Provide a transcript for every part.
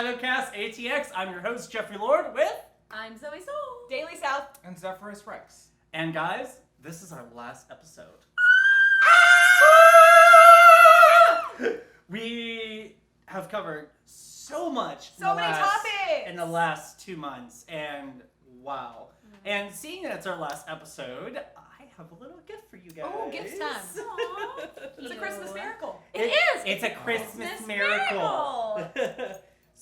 ShadowCast ATX. I'm your host, Jeffrey Lord, with... I'm Zoe Soul. Daily South. And Zephyrus Rex. And guys, this is our last episode. We have covered so much So many topics in the last 2 months, and wow. And seeing that it's our last episode, I have a little gift for you guys. Oh, gift time. Aww, It's a Christmas miracle. It is. It's a Christmas miracle.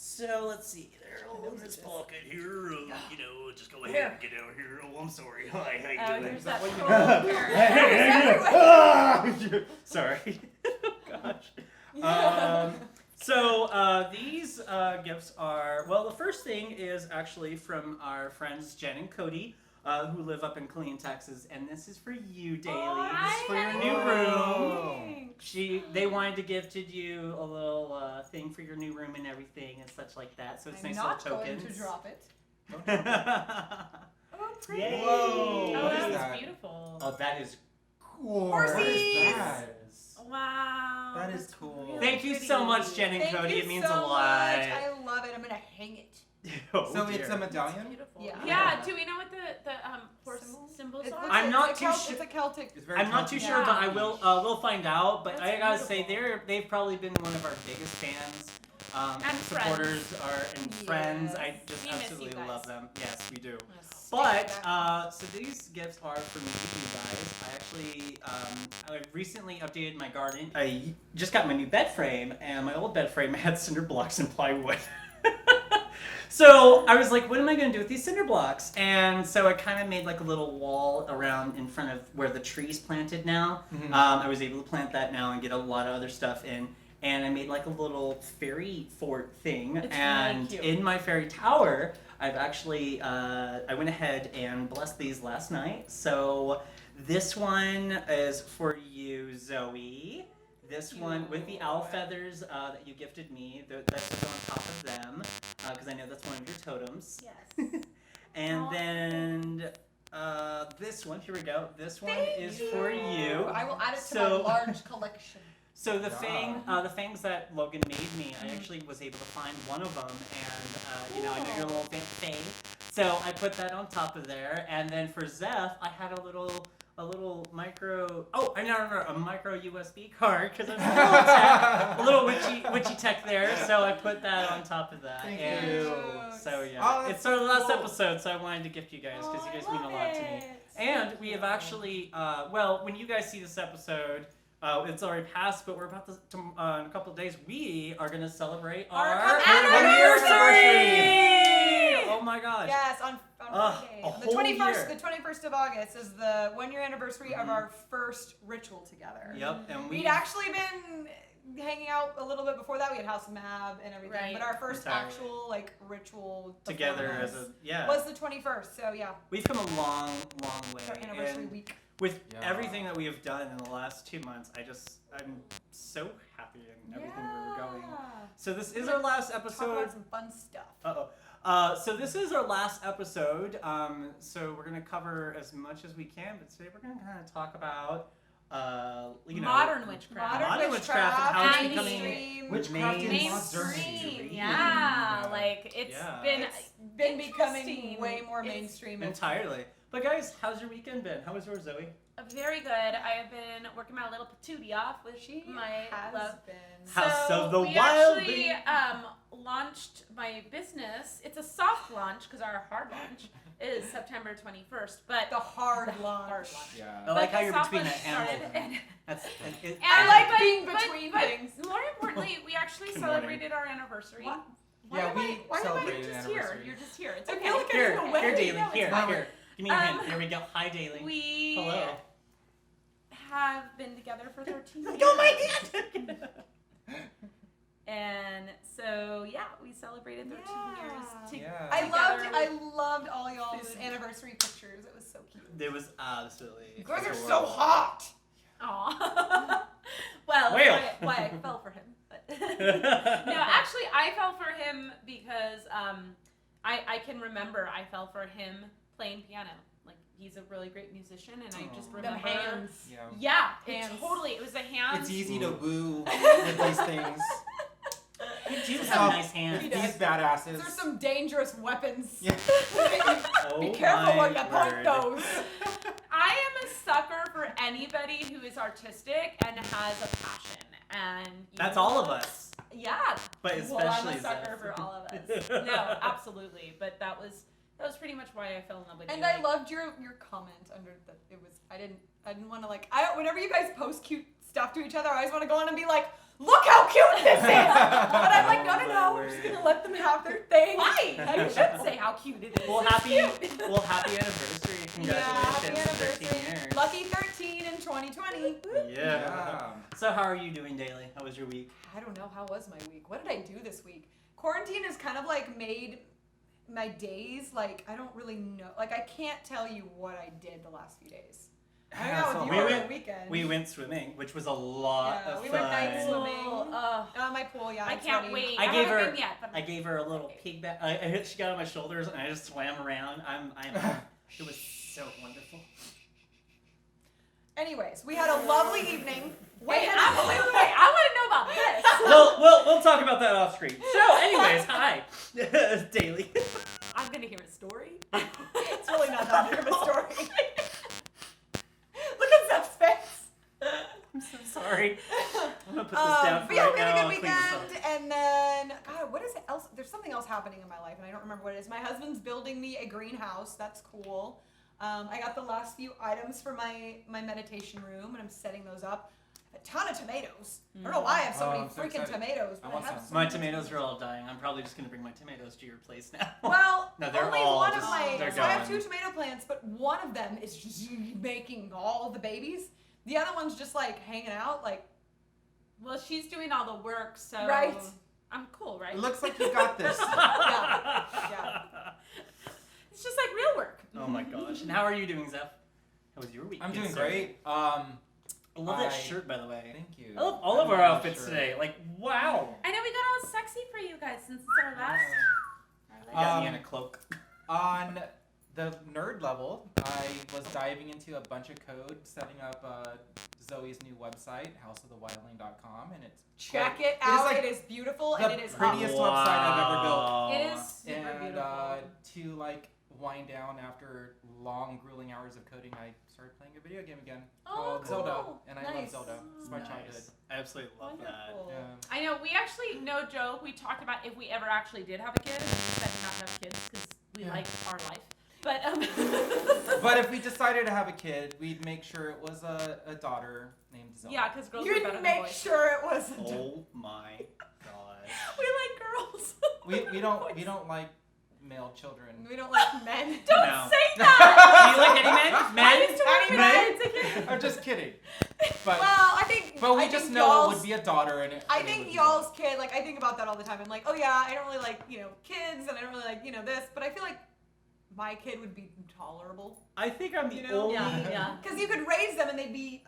So let's see. There's this pocket here. Just go ahead and get out here. Oh, I'm sorry. Hi, how you doing? There's that cool Sorry. Gosh. So these gifts are, well, the first thing is actually from our friends Jen and Cody, who live up in Killeen, Texas, and this is for you, Daily. This is for your new room. They wanted to gift you a little thing for your new room and everything and such like that. So it's nice little tokens. I'm not going to drop it. Oh, pretty. Yay. Whoa, Oh, what that is was that? beautiful. Oh, that is cool. Horsies. What is that? Wow. That is that's cool. really Thank you pretty. so much, Jen and Thank Cody. you It means so a lot. much. I love it. I'm going to hang it. Oh, So dear. it's a medallion? Beautiful. Yeah. Yeah. Do we know what the horse symbols It's, are? I'm not too sure. It's a Celtic. It's very I'm not too chunky. sure, but I will. We'll find out. But That's I gotta say, beautiful. they've probably been one of our biggest fans, And supporters, and Yes. friends. I just We miss absolutely you guys. love them. Yes, we do. Yes. But so these gifts are for me, you guys. I recently updated my garden. I just got my new bed frame, and my old bed frame had cinder blocks and plywood. So I was like, what am I going to do with these cinder blocks? And so I kind of made like a little wall around in front of where the tree's planted now. Mhm. I was able to plant that now and get a lot of other stuff in. And I made like a little fairy fort thing. It's and really cute. in my fairy tower, I've actually, I went ahead and blessed these last night. So this one is for you, Zoe. This one with the owl feathers that you gifted me, that's on top of them, because I know that's one of your totems. Yes. And Aw, then this one, here we go. This one Thank is you. for you. I will add it to So- my large collection. So the Yeah. the fangs that Logan made me, I actually was able to find one of them, and I know you're a little fang, so I put that on top of there. And then for Zeph, I had a little micro. Oh, I know, a micro USB card because I'm a little witchy tech there. So I put that on top of that. Thank and you. So yeah, Oh, that's it's our last cool. episode, so I wanted to gift you guys because you guys mean a lot to me. It. And we have actually, when you guys see this episode, it's already passed, but we're about to in a couple of days, we are going to celebrate our anniversary! Oh my gosh. Yes, on Friday. a The whole 21st, year. the 21st of August is the 1-year anniversary of our first ritual together. Yep, and We'd actually been hanging out a little bit before that. We had House of Mab and everything, Right. but our first Entirely. actual ritual together before as this was the 21st. So yeah, we've come a long, long way. our anniversary And week. with Yeah. everything that we have done in the last 2 months, I'm so happy in everything where we're going. So this is our last Talk episode. about some fun stuff. So this is our last episode. So we're gonna cover as much as we can, but today we're gonna kind of talk about, Modern witchcraft. Modern witchcraft and how it's becoming mainstream, Witchcraft in Mainstream. modernity. Yeah, like it's Yeah. been It's been becoming interesting. way more It's mainstream. entirely. But guys, how's your weekend been? How was yours, Zoe? very good. I have been working my little patootie off with my has love. been. House So of the we Wild actually Bee. launched my business. It's a soft launch because our hard launch is September 21st. But The hard The launch. hard launch. Yeah. I like but how the you're soft between launch the animal. started, and- I like but- being but- between but things. More importantly, we actually Good morning. celebrated our anniversary. What? Yeah, we why am I celebrated just anniversary. here? You're just here. It's I okay. feel like Here, I'm in a here, wedding. Daily. No, it's Here, fine. here. Give me a Um, hint. Here we go. Hi, Daily. We Hello. have been together for 13 years. Oh my God! And so, yeah, we celebrated 13 years Yeah. I loved all y'all's anniversary pictures. It was so cute. It was absolutely. You guys are so adorable. hot. Aw. Well, Whale. that's why I fell for him. But no, actually, I fell for him because I can remember I fell for him playing piano. Like, he's a really great musician, and I just Them remember. hands. Yeah. Yeah, Hands. totally. It was the hands. It's easy to woo with these things. You do So, have nice hands. He These does. badasses. There's some dangerous weapons. Yeah. Oh Be careful my where you point word. those. I am a sucker for anybody who is artistic and has a passion. And you That's know all of what? us. Yeah. But Well, I'm especially a sucker Zeph. for all of us. No, absolutely. But that was pretty much why I fell in love with And you. I loved your comment under the. It was. I didn't want to like. I don't. Whenever you guys post cute stuff to each other, I always want to go on and be like, look how cute this is. But I'm like, no, no, no. We're just gonna let them have their thing. Why? You should say how cute it is. Well, It's happy cute. anniversary! Yeah, happy Congratulations, 13 anniversary. years. Lucky 13 in 2020. Yeah. So how are you doing, Daily? How was your week? I don't know, how was my week? What did I do this week? Quarantine has kind of like made my days like I don't really know. Like I can't tell you what I did the last few days. I hung out with you we over went- the weekend. We went swimming, which was a lot Yeah, of we fun. went night swimming. Oh, My pool, yeah. I it's can't ready. wait. I gave haven't her- been yet, but I gave her a little pigback. She got on my shoulders and I just swam around. It was so wonderful. Anyways, we had a lovely evening. wait, I want to know about this. We'll talk about that off screen. So, anyways, hi, Daily. I'm gonna hear a story. It's really not that big of a story. Look at Zeph's face. I'm so sorry. I'm gonna put this down for But yeah, right we had now. a I'll good clean this up. weekend, and then God, what is it else? There's something else happening in my life, and I don't remember what it is. My husband's building me a greenhouse. That's cool. I got the last few items for my meditation room, and I'm setting those up. I have a ton of tomatoes. I don't know why I have so Oh, many I'm so freaking excited. tomatoes, I but I, want have some. so My many tomatoes are all dying. I'm probably just gonna bring my tomatoes to your place now. Well, No, they're only all one of just- my. they're So I have gone. 2 tomato plants, but one of them is just making all the babies. The other one's just like hanging out, like Well, she's doing all the work, so Right. I'm cool, right? It looks like you got this. yeah. It's just like real work. Oh my gosh. And how are you doing, Zeph? How was your week? I'm Good doing sir? great. I love that I- shirt, by the way. Thank you. I love all of our outfits today. Like, wow. I know we got all sexy for you guys since it's our last. I got me in a Um, cloak. On the nerd level, I was diving into a bunch of code, setting up Zoe's new website, houseofthewildling.com, and it's Check it It is out. like it is beautiful the and it is prettiest website I've ever built. It is super And beautiful. to like wind down after long, grueling hours of coding, I started playing a video game again Oh, called cool. Zelda, and I love Nice. Zelda. It's my childhood. Nice. I absolutely love that. Wonderful. Yeah. I know, we actually, no joke, we talked about if we ever actually did have a kid, we decided not to have kids because we Yeah. like our life. But, But if we decided to have a kid, we'd make sure it was a daughter named Zelda. yeah, because girls You are better didn't than make boys. sure it wasn't. Oh my gosh. We like girls. We don't like male children. We don't like men. Don't No. say that! Do you like any men? I Men? used to work with Men? kids again. I'm just kidding. But Well, I think. but we I just think know it y'all's- would be a daughter, and it. I and it would think be y'all's kid, like, I think about that all the time. I'm like, oh yeah, I don't really like, kids, and I don't really like, this, but I feel like my kid would be tolerable. I think I'm the You know? only. Yeah. Because you could raise them and they'd be,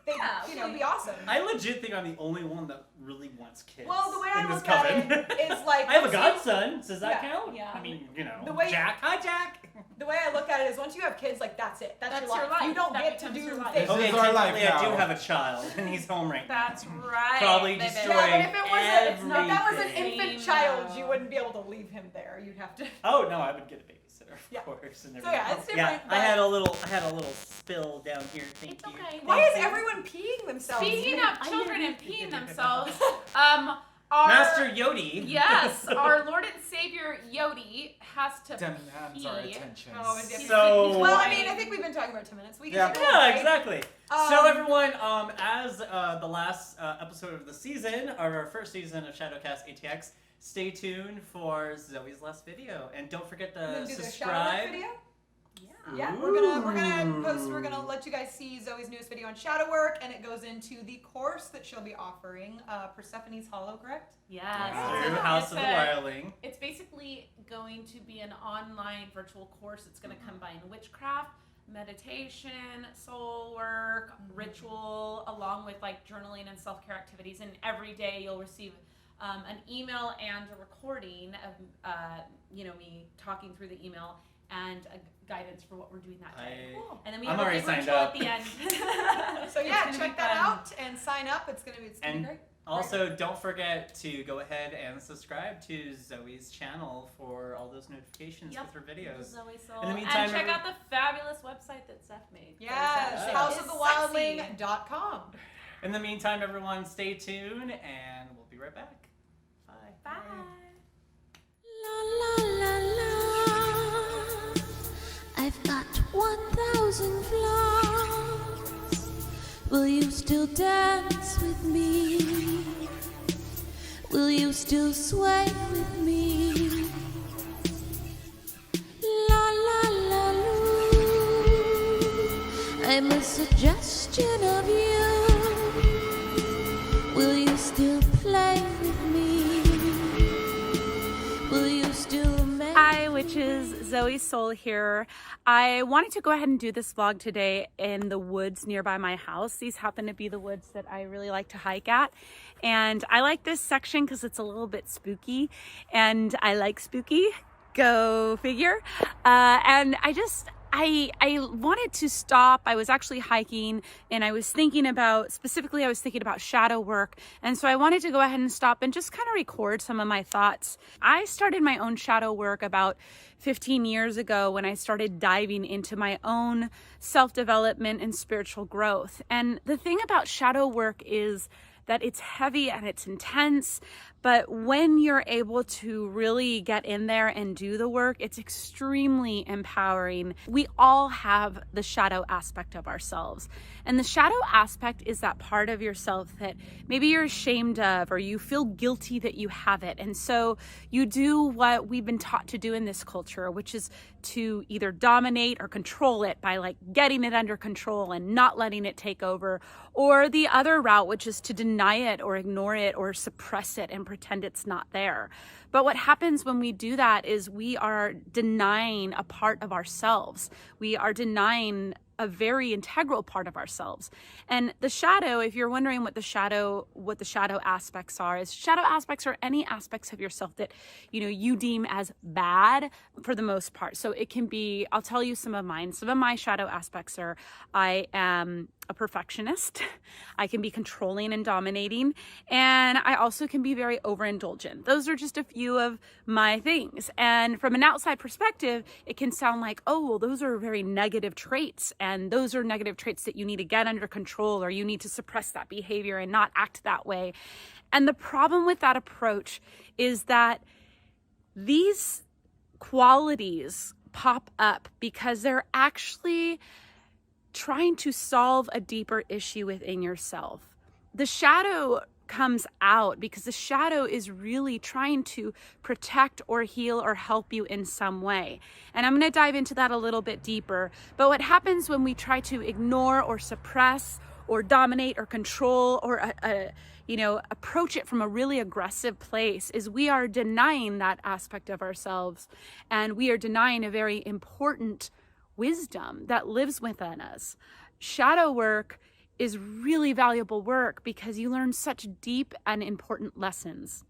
Yeah, be awesome. I legit think I'm the only one that really wants kids. Well, the way I in this look at coven. it is like. I have a once you- godson. Does that Yeah. count? Yeah. I mean, The way- Jack. Hi, Jack. The way I look at it is once you have kids, like, that's it. That's That's your your life. You life. don't That get to becomes do your life. things. This Okay, is our life technically I do now. have a child, and he's home right now. That's right. Probably baby. destroying Yeah, but if it was everything. if that was an infant Same, child, you wouldn't be able to leave him there. You'd have to. Oh no, I would get a babysitter, of Yeah. course. And So, yeah, everything. it's different, I but- had a little spill down here. Thank It's you. okay. Why Thank is you. everyone peeing themselves? Speaking I of children know. and peeing themselves, our Master Yodi. yes, our Lord and Savior Yodi has to Demands our pee. attention. Oh, is it- So- Well, I mean, I think we've been talking about 10 minutes. We can Yeah. take a Yeah, little break. exactly. So Um, everyone, as the last episode of the season, of our first season of ShadowCast ATX, stay tuned for Zoe's last video, and don't forget we're gonna to do the subscribe. Shadow video. Yeah. Yeah, we're gonna let you guys see Zoe's newest video on shadow work, and it goes into the course that she'll be offering, Persephone's Hollow, correct? Yes. Wow. Through It's a- House it's of the a- Wildling. It's basically going to be an online virtual course. It's going to combine witchcraft, meditation, soul work, ritual, along with like journaling and self-care activities. And every day you'll receive an email and a recording of me talking through the email and a guidance for what we're doing that day. Cool. And then we I'm have a already big signed ritual up. at the end. So It's yeah, gonna check be that fun. out and sign up. It's gonna be And great. Also, don't forget to go ahead and subscribe to Zoe's channel for all those notifications with her videos. Zoe Soul. In the meantime, and check out the fabulous website that Steph made. Yes, houseofthewildling.com. In the meantime, everyone, stay tuned, and we'll be right back. Bye. Bye. La la la la. I've got 1,000 flaws. Will you still dance with me? Will you still sway with me? La la la loo. I'm a suggestion of you. Will you still play with me? Will you still make Hi, witches, Zoe Soul here. I wanted to go ahead and do this vlog today in the woods nearby my house. These happen to be the woods that I really like to hike at. And I like this section because it's a little bit spooky and I like spooky, go figure. And I wanted to stop. I was actually hiking and I was thinking about shadow work. And so I wanted to go ahead and stop and just kind of record some of my thoughts. I started my own shadow work about 15 years ago when I started diving into my own self-development and spiritual growth. And the thing about shadow work is that it's heavy and it's intense, but when you're able to really get in there and do the work, it's extremely empowering. We all have the shadow aspect of ourselves. And the shadow aspect is that part of yourself that maybe you're ashamed of or you feel guilty that you have it. And so you do what we've been taught to do in this culture, which is to either dominate or control it by like getting it under control and not letting it take over, or the other route, which is to deny it or ignore it or suppress it and pretend it's not there. But what happens when we do that is we are denying a part of ourselves. We are denying a very integral part of ourselves. And the shadow, if you're wondering what the shadow aspects are, is shadow aspects are any aspects of yourself that, you deem as bad for the most part. So it can be, I'll tell you some of mine. Some of my shadow aspects are, I am a perfectionist. I can be controlling and dominating. And I also can be very overindulgent. Those are just a few of my things. And from an outside perspective, it can sound like, oh, well, those are very negative traits. And those are negative traits that you need to get under control, or you need to suppress that behavior and not act that way. And the problem with that approach is that these qualities pop up because they're actually trying to solve a deeper issue within yourself. The shadow comes out because the shadow is really trying to protect or heal or help you in some way. And I'm going to dive into that a little bit deeper. But what happens when we try to ignore or suppress or dominate or control or approach it from a really aggressive place is we are denying that aspect of ourselves, and we are denying a very important wisdom that lives within us. Shadow work is really valuable work because you learn such deep and important lessons.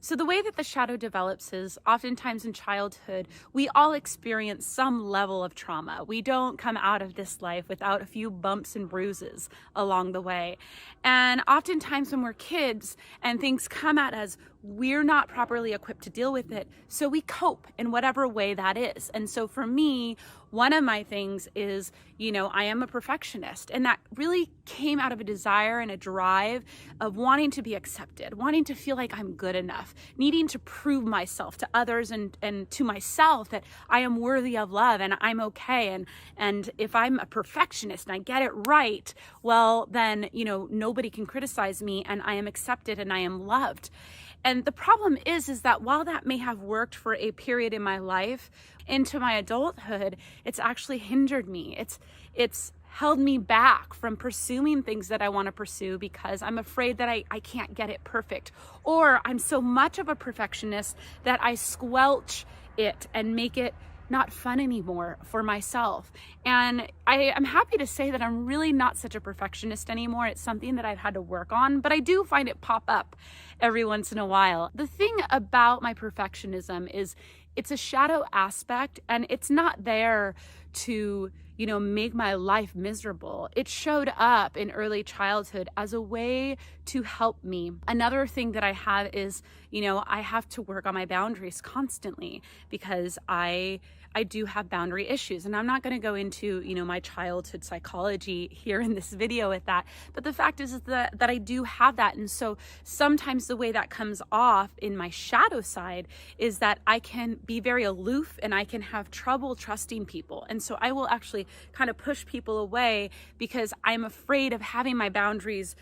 So the way that the shadow develops is oftentimes in childhood, we all experience some level of trauma. We don't come out of this life without a few bumps and bruises along the way. And oftentimes when we're kids and things come at us, we're not properly equipped to deal with it. So we cope in whatever way that is. And so for me, one of my things is, I am a perfectionist, and that really came out of a desire and a drive of wanting to be accepted, wanting to feel like I'm good enough, needing to prove myself to others and to myself that I am worthy of love and I'm okay. And if I'm a perfectionist and I get it right, well, then, nobody can criticize me and I am accepted and I am loved. And the problem is that while that may have worked for a period in my life, into my adulthood, it's actually hindered me. It's held me back from pursuing things that I want to pursue because I'm afraid that I can't get it perfect. Or I'm so much of a perfectionist that I squelch it and make it not fun anymore for myself. And I am happy to say that I'm really not such a perfectionist anymore. It's something that I've had to work on, but I do find it pop up every once in a while. The thing about my perfectionism is it's a shadow aspect, and it's not there to, make my life miserable. It showed up in early childhood as a way to help me. Another thing that I have is, I have to work on my boundaries constantly because I do have boundary issues. And I'm not going to go into, my childhood psychology here in this video with that. But the fact is that I do have that. And so sometimes the way that comes off in my shadow side is that I can be very aloof and I can have trouble trusting people. And so I will actually kind of push people away because I'm afraid of having my boundaries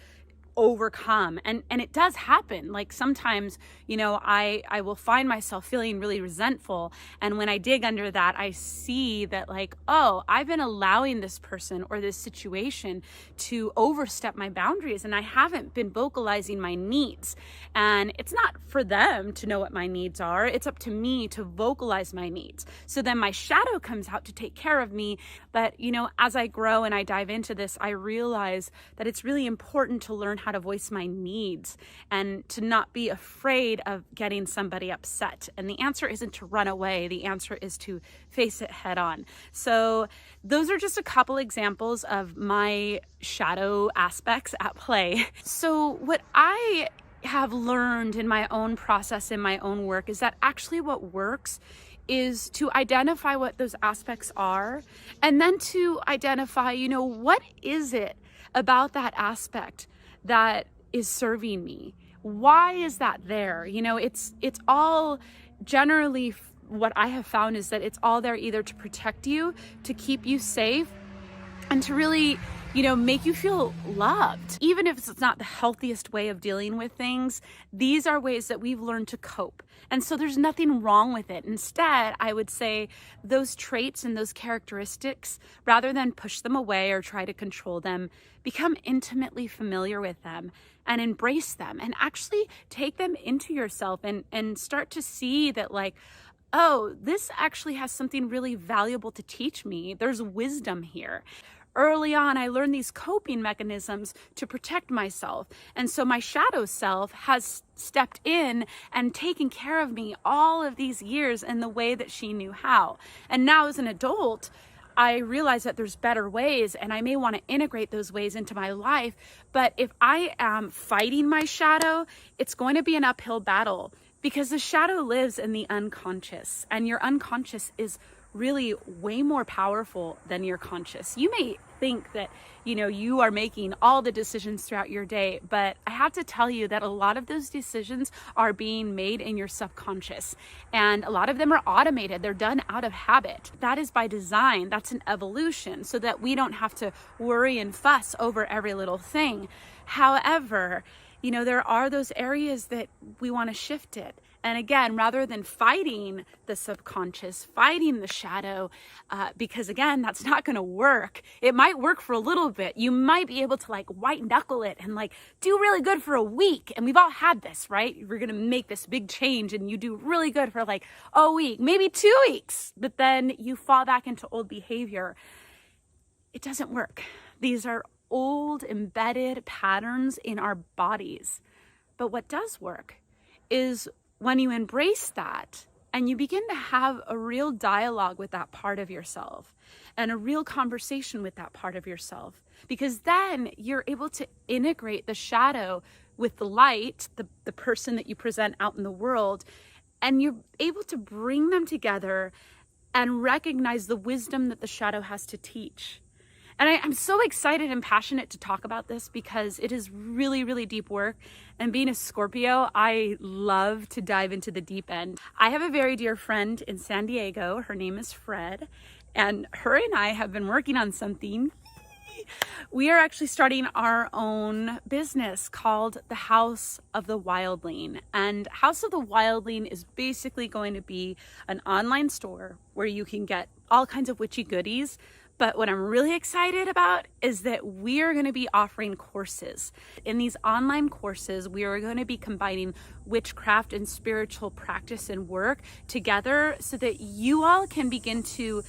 overcome. And it does happen. Like sometimes, I will find myself feeling really resentful. And when I dig under that, I see that I've been allowing this person or this situation to overstep my boundaries and I haven't been vocalizing my needs. And it's not for them to know what my needs are. It's up to me to vocalize my needs. So then my shadow comes out to take care of me. But, as I grow and I dive into this, I realize that it's really important to learn how to voice my needs and to not be afraid of getting somebody upset. And the answer isn't to run away. The answer is to face it head on. So those are just a couple examples of my shadow aspects at play. So what I have learned in my own process, in my own work, is that actually what works is to identify what those aspects are and then to identify, what is it about that aspect that is serving me? Why is that there? It's all generally what I have found is that it's all there either to protect you, to keep you safe, and to really, make you feel loved. Even if it's not the healthiest way of dealing with things, these are ways that we've learned to cope. And so there's nothing wrong with it. Instead, I would say those traits and those characteristics, rather than push them away or try to control them, become intimately familiar with them and embrace them and actually take them into yourself and start to see that this actually has something really valuable to teach me. There's wisdom here. Early on, I learned these coping mechanisms to protect myself. And so my shadow self has stepped in and taken care of me all of these years in the way that she knew how. And now as an adult, I realize that there's better ways and I may want to integrate those ways into my life. But if I am fighting my shadow, it's going to be an uphill battle because the shadow lives in the unconscious, and your unconscious is really way more powerful than your conscious. You may think that, you are making all the decisions throughout your day, but I have to tell you that a lot of those decisions are being made in your subconscious, and a lot of them are automated. They're done out of habit. That is by design. That's an evolution so that we don't have to worry and fuss over every little thing. However, there are those areas that we want to shift it. And again, rather than fighting the subconscious, fighting the shadow, because again, that's not going to work. It might work for a little bit. You might be able to white knuckle it and do really good for a week. And we've all had this, right? We're going to make this big change and you do really good for a week, maybe 2 weeks, but then you fall back into old behavior. It doesn't work. These are old embedded patterns in our bodies. But what does work is when you embrace that and you begin to have a real dialogue with that part of yourself and a real conversation with that part of yourself, because then you're able to integrate the shadow with the light, the person that you present out in the world, and you're able to bring them together and recognize the wisdom that the shadow has to teach. And I'm so excited and passionate to talk about this because it is really, really deep work. And being a Scorpio, I love to dive into the deep end. I have a very dear friend in San Diego. Her name is Fred. And her and I have been working on something. We are actually starting our own business called the House of the Wildling. And House of the Wildling is basically going to be an online store where you can get all kinds of witchy goodies. But what I'm really excited about is that we are going to be offering courses. In these online courses, we are going to be combining witchcraft and spiritual practice and work together so that you all can begin to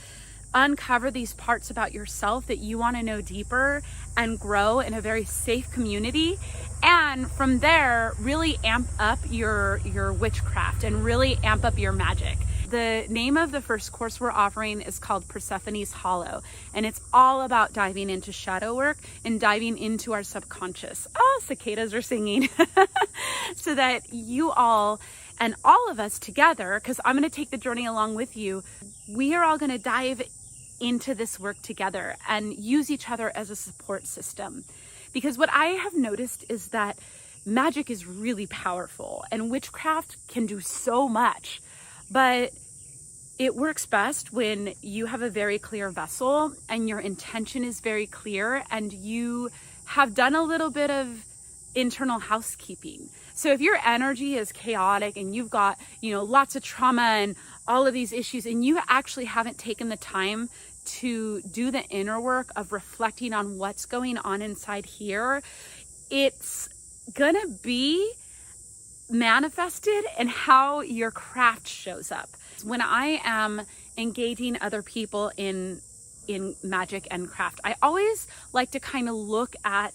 uncover these parts about yourself that you want to know deeper and grow in a very safe community. And from there, really amp up your witchcraft and really amp up your magic. the name of the first course we're offering is called Persephone's Hollow, and it's all about diving into shadow work and diving into our subconscious. Oh, cicadas are singing. So that you all and all of us together, because I'm going to take the journey along with you, we are all going to dive into this work together and use each other as a support system. Because what I have noticed is that magic is really powerful and witchcraft can do so much, but it works best when you have a very clear vessel and your intention is very clear and you have done a little bit of internal housekeeping. So if your energy is chaotic and you've got, lots of trauma and all of these issues, and you actually haven't taken the time to do the inner work of reflecting on what's going on inside here, it's gonna be manifested in how your craft shows up. When I am engaging other people in magic and craft, I always like to kind of look at,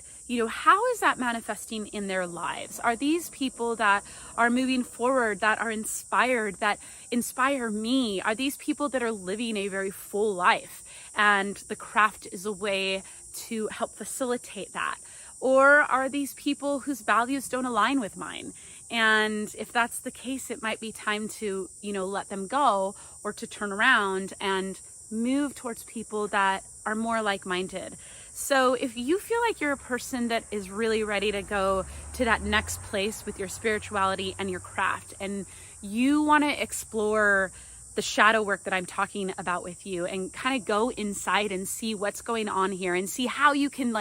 how is that manifesting in their lives? Are these people that are moving forward, that are inspired, that inspire me? Are these people that are living a very full life? And the craft is a way to help facilitate that. Or are these people whose values don't align with mine? And if that's the case, it might be time to, let them go, or to turn around and move towards people that are more like-minded. So if you feel like you're a person that is really ready to go to that next place with your spirituality and your craft, and you want to explore the shadow work that I'm talking about with you and kind of go inside and see what's going on here and see how you can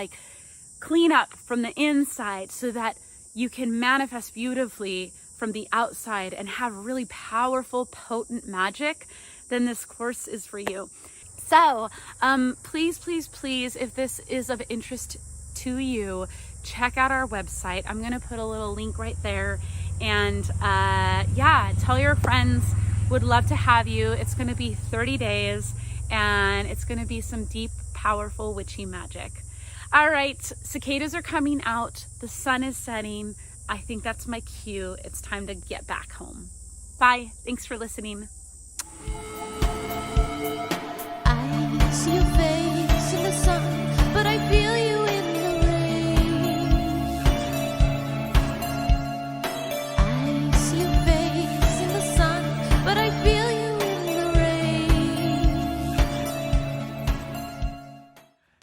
clean up from the inside so that you can manifest beautifully from the outside and have really powerful, potent magic, then this course is for you. So please, if this is of interest to you, check out our website. I'm going to put a little link right there. And tell your friends. Would love to have you. It's going to be 30 days and it's going to be some deep, powerful, witchy magic. All right, cicadas are coming out. The sun is setting. I think that's my cue. It's time to get back home. Bye. Thanks for listening. I see your face in the sun, but I feel you in the rain. I see your face in the sun, but I feel you in the rain.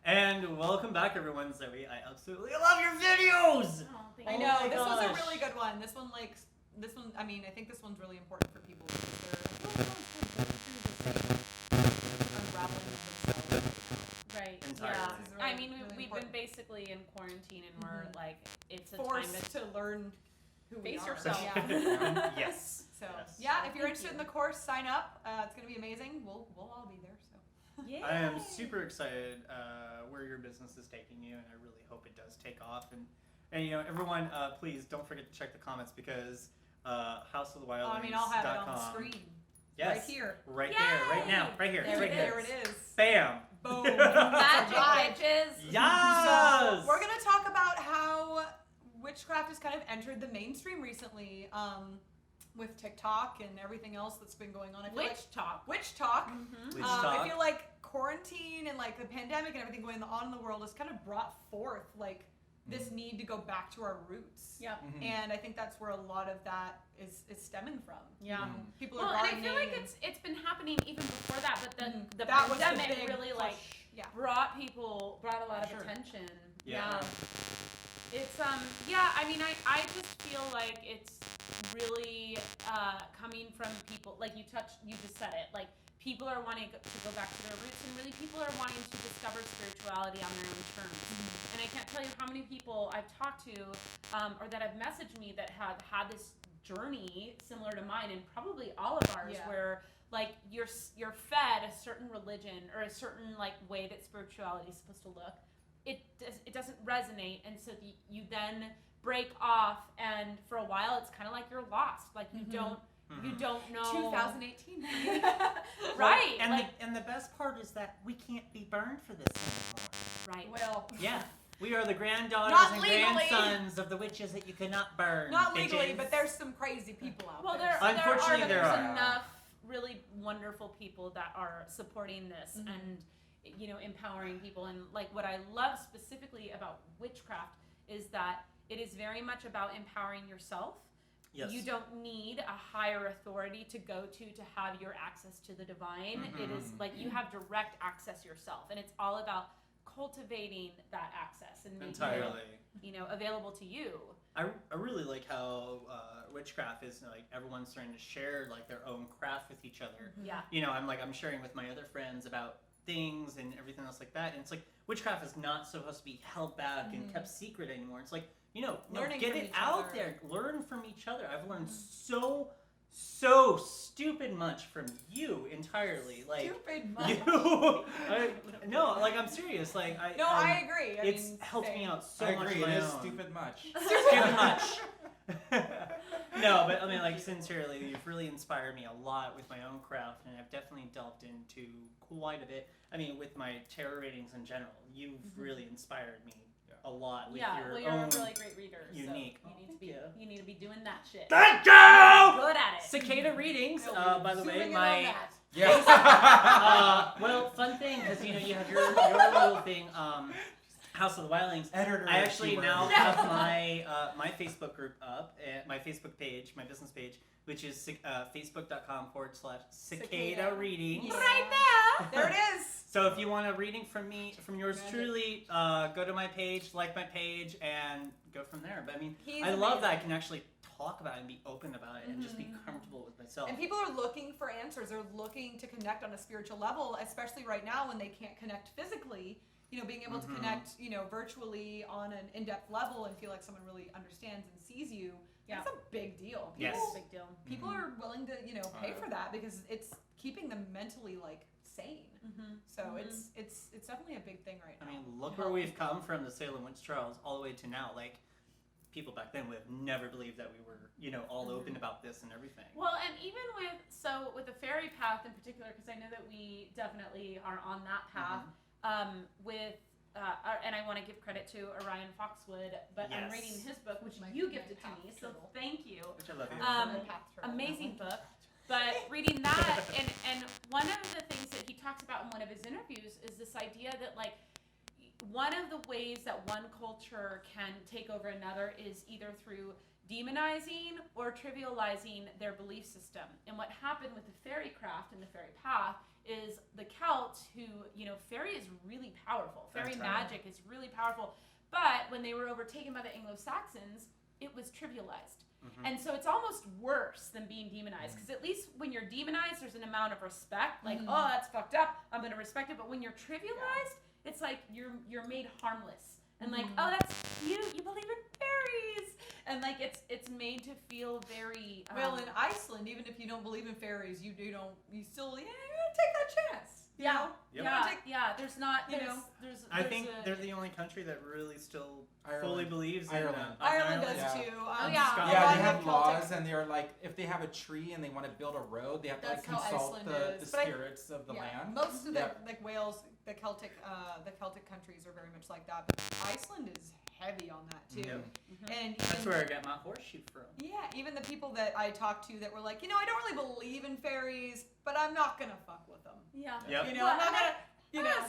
And welcome back, everyone. Zoe, I absolutely love your videos! Oh, thank I you. know, Oh my this was a gosh. really good one. This one, I mean, I think this one's really important for people because they're unraveling themselves. Right. Entirely. Yeah. This is really, I mean, really we've been important. basically in quarantine, and we're it's a time Forced to to learn who we face are. yourself. Yeah. Yes. So Yes. yeah, if you're Thank interested in you. the course, sign up. It's gonna be amazing. We'll all be there. So Yeah. I am super excited where your business is taking you, and I really hope it does take off. And everyone, please don't forget to check the comments because houseofthewildlings.com. I mean, I'll have it on the screen. Yes. Right here. Right there, right now, right here, There, right here. there it is. Bam. Boom. Magic Right. bitches. Yes. So we're gonna talk about how witchcraft has kind of entered the mainstream recently, with TikTok and everything else that's been going on. I feel Witch talk. Witch talk. Witch I talk. feel like quarantine and the pandemic and everything going on in the world has kind of brought forth this need to go back to our roots. Yep. And I think that's where a lot of that is stemming from. Yeah. People Well, are and I gardening. feel like it's been happening even before that, but the that was the pandemic big really push. Yeah. brought a lot of Sure. attention. Yeah. It's I mean I just feel like it's really coming from people you just said it, people are wanting to go back to their roots, and really people are wanting to discover spirituality on their own terms. And I can't tell you how many people I've talked to or that have messaged me that have had this journey similar to mine, and probably all of ours, Yeah. where you're fed a certain religion or a certain way that spirituality is supposed to look. It doesn't resonate, and so you then break off, and for a while it's kind of like you're lost, you don't know. 2018. Right. And the best part is that we can't be burned for this anymore. Right. Well, Yeah. We are the granddaughters Not and legally. grandsons of the witches that you cannot burn. not legally, bitches. but there's some crazy people out Well, there. there Unfortunately, are, there there's are. enough really wonderful people that are supporting this and empowering people. And like what I love specifically about witchcraft is that it is very much about empowering yourself. Yes. You don't need a higher authority to go to have your access to the divine. It is like you have direct access yourself, and it's all about cultivating that access and making Entirely. it, available to you. I really like how witchcraft is like everyone's starting to share like their own craft with each other. Yeah. I'm sharing with my other friends about things and everything else like that, and it's like witchcraft is not supposed to be held back and kept secret anymore. It's like Learning get from it each out other. there, learn from each other. I've learned so stupid much from you entirely. Like Stupid much. no, like I'm serious. Like I agree. It's helped me out so I much. agree. on It my is own. stupid much. Stupid much. No, but I mean, like, sincerely, you've really inspired me a lot with my own craft, and I've definitely delved into quite a bit. I mean, with my tarot readings in general, you've really inspired me a lot with your you're own a really great reader. unique. So you need to be doing that shit. Thank you! Good at it. Cicada readings, by the way, Zooming in my... on that. Yeah. well, fun thing, because, you have your little thing, House of the Wildlings. Editor. I actually keyword. now have my my Facebook group up, my Facebook page, my business page, which is facebook.com/cicada readings. Right there. There it is. So if you want a reading from me, from yours truly, go to my page, like my page, and go from there. But I mean, I love that I can actually talk about it and be open about it and just be comfortable with myself. And people are looking for answers. They're looking to connect on a spiritual level, especially right now when they can't connect physically. Being able to connect, virtually on an in-depth level and feel like someone really understands and sees you. Yeah. That's a big deal. Yes. It's a big deal. People are willing to, pay for that because it's keeping them mentally sane. So it's definitely a big thing right now. I mean, look where we've come from the Salem witch trials all the way to now. Like, people back then would have never believed that we were, all open about this and everything. Well, and even with the fairy path in particular, because I know that we definitely are on that path. And I want to give credit to Orion Foxwood, but I'm Yes. reading his book, which My- you my gifted to path me, so turtle. thank you. Which I love you. My path turtle. Amazing book. But reading that, and one of the things that he talks about in one of his interviews is this idea that one of the ways that one culture can take over another is either through demonizing or trivializing their belief system. And what happened with the fairy craft and the fairy path is the Celts who, fairy is really powerful. Fairy That's right. magic is really powerful. But when they were overtaken by the Anglo-Saxons, it was trivialized. And so it's almost worse than being demonized, because at least when you're demonized, there's an amount of respect, like, oh, that's fucked up, I'm gonna respect it. But when you're trivialized, it's like you're made harmless, and like, oh, that's you believe in fairies, and like it's made to feel very Well, in Iceland, even if you don't believe in fairies, you still take that chance. yeah, Yep. There's not, You know, I think they're the only country that really still fully Ireland. believes Ireland. in Ireland does Yeah. too. Oh, yeah. Scotland. a Yeah, lot they of have Celtic- laws, and they're like, if they have a tree and they want to build a road, they have to That's how consult Iceland the is. But I- spirits of the land. Most of the Yep. Wales, the Celtic countries are very much like that. But Iceland is heavy on that too. Yep. And That's even, where I got my horseshoe from. yeah, even the people that I talked to that were like, I don't really believe in fairies, but I'm not gonna fuck with them. yeah. Yep. I'm not gonna.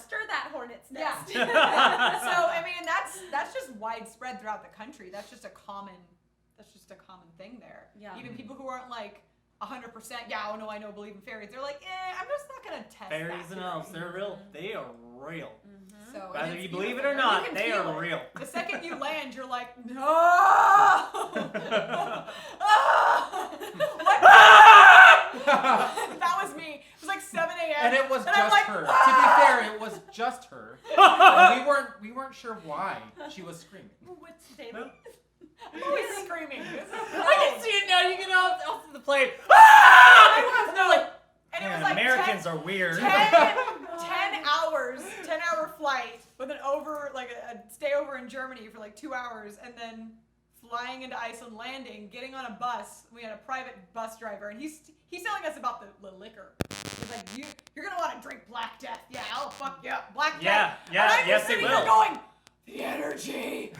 Stir that hornet's Yeah. nest. So I mean, that's just widespread throughout the country. That's just a common thing there. Yeah. Even people who aren't like 100%. Yeah, I know, believe in fairies. They're like, I'm just not gonna test Fairies that and elves, theory. they're real. They are real. So and Whether it's you believe it beautiful. or not, You can they feel are it. real. The second you land, you're like, no. What? That was me. It was like 7 a.m. And it was I'm just like, her. To be fair, it was just her. And we weren't sure why she was screaming. What's David? Well, I'm always screaming. I can see it now. You get off the plane. And it was Man, like Americans are weird. 10 hours, 10-hour flight with an a stay over in Germany for like 2 hours, and then flying into Iceland, landing, getting on a bus. We had a private bus driver, and he's telling us about the liquor. He's like, you're gonna want to drink Black Death. Yeah, oh fuck yeah, Black Yeah, Death. yeah, and I'm yes, just it sitting will. there going, the energy.